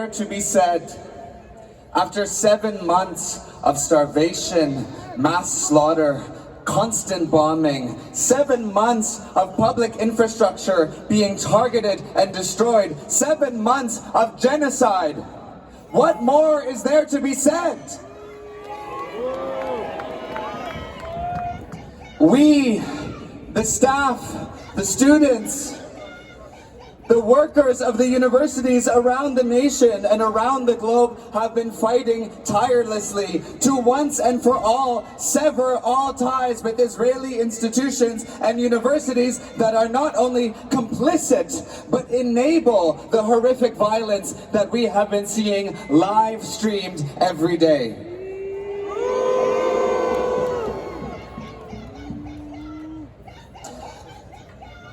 To be said, after 7 months of starvation, mass slaughter, constant bombing, 7 months of public infrastructure being targeted and destroyed, 7 months of genocide, what more is there to be said? We, the staff, the students, the workers of the universities around the nation and around the globe have been fighting tirelessly to once and for all sever all ties with Israeli institutions and universities that are not only complicit but enable the horrific violence that we have been seeing live streamed every day.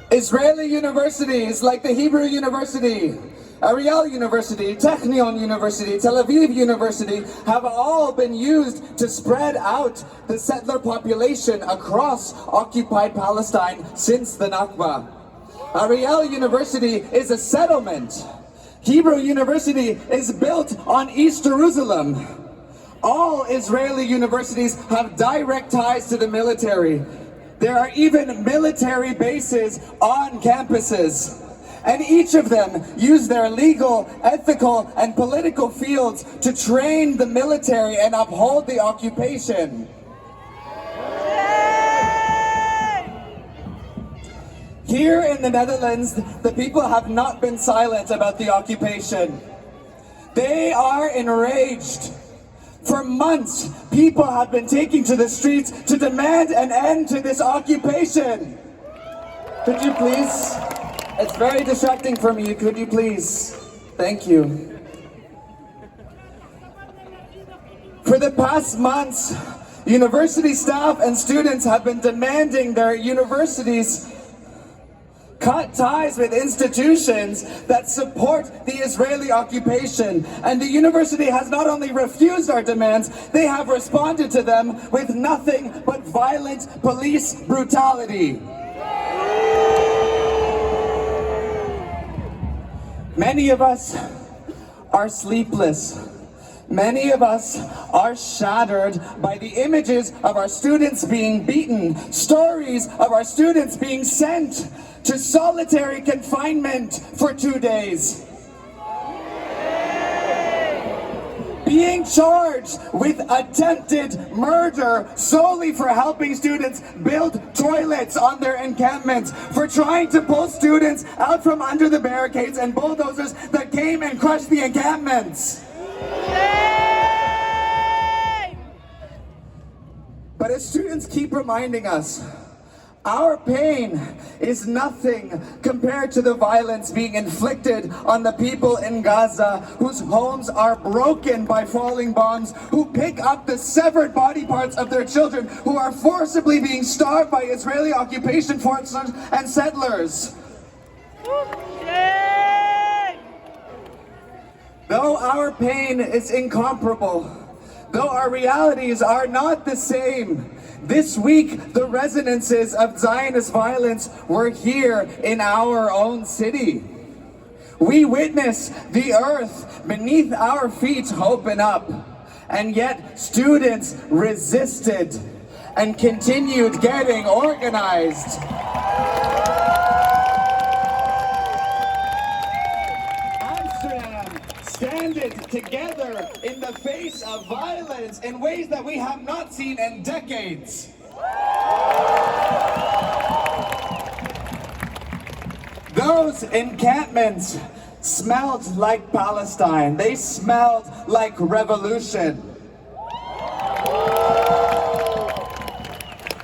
Israeli universities like the Hebrew University, Ariel University, Technion University, Tel Aviv University have all been used to spread out the settler population across occupied Palestine since the Nakba. Ariel University is a settlement. Hebrew University is built on East Jerusalem. All Israeli universities have direct ties to the military. There are even military bases on campuses. And each of them use their legal, ethical, and political fields to train the military and uphold the occupation. Here in the Netherlands, the people have not been silent about the occupation. They are enraged. For months, people have been taking to the streets to demand an end to this occupation. Could you please? It's very distracting for me. Could you please? Thank you. For the past months, university staff and students have been demanding their universities cut ties with institutions that support the Israeli occupation. And the university has not only refused our demands, they have responded to them with nothing but violent police brutality. Many of us are sleepless. Many of us are shattered by the images of our students being beaten, stories of our students being sent to solitary confinement for 2 days. Being charged with attempted murder solely for helping students build toilets on their encampments, for trying to pull students out from under the barricades and bulldozers that came and crushed the encampments. But as students keep reminding us, our pain is nothing compared to the violence being inflicted on the people in Gaza, whose homes are broken by falling bombs, who pick up the severed body parts of their children, who are forcibly being starved by Israeli occupation forces and settlers. Though our pain is incomparable, though our realities are not the same, this week the resonances of Zionist violence were here in our own city. We witnessed the earth beneath our feet open up, and yet students resisted and continued getting organized. Standing together in the face of violence in ways that we have not seen in decades. Those encampments smelled like Palestine. They smelled like revolution.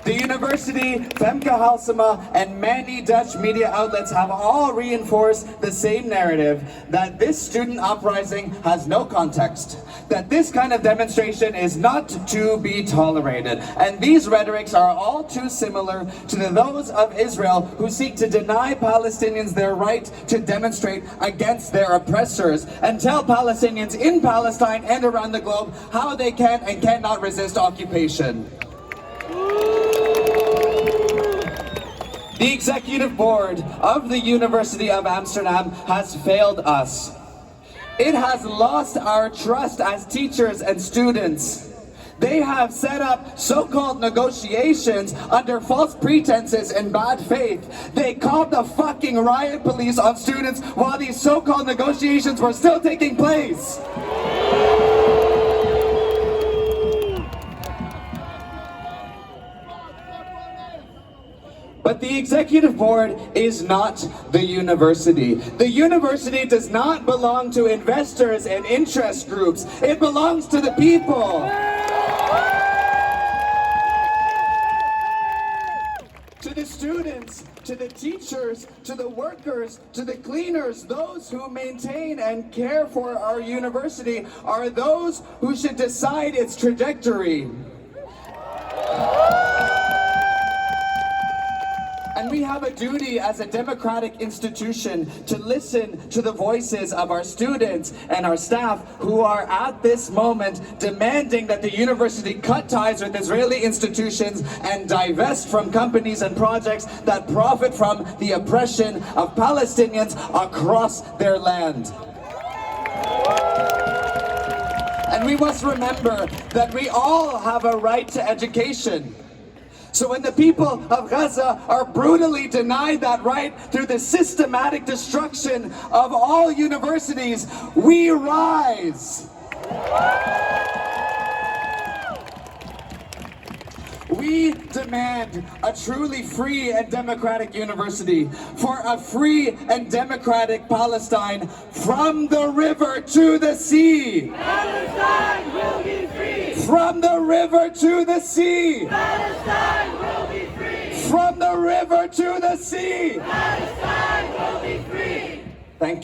The university, Femke Halsema, and many Dutch media outlets have all reinforced the same narrative, that this student uprising has no context, that this kind of demonstration is not to be tolerated. And these rhetorics are all too similar to those of Israel, who seek to deny Palestinians their right to demonstrate against their oppressors, and tell Palestinians in Palestine and around the globe how they can and cannot resist occupation. The executive board of the University of Amsterdam has failed us. It has lost our trust as teachers and students. They have set up so-called negotiations under false pretenses and bad faith. They called the fucking riot police on students while these so-called negotiations were still taking place. But the executive board is not the university. The university does not belong to investors and interest groups. It belongs to the people. To the students, to the teachers, to the workers, to the cleaners, those who maintain and care for our university are those who should decide its trajectory. And we have a duty as a democratic institution to listen to the voices of our students and our staff who are at this moment demanding that the university cut ties with Israeli institutions and divest from companies and projects that profit from the oppression of Palestinians across their land. And we must remember that we all have a right to education. So when the people of Gaza are brutally denied that right through the systematic destruction of all universities, we rise. We demand a truly free and democratic university for a free and democratic Palestine from the river to the sea. Palestine will be free. From the river to the sea. Palestine will be free. From the river to the sea. Palestine will be free.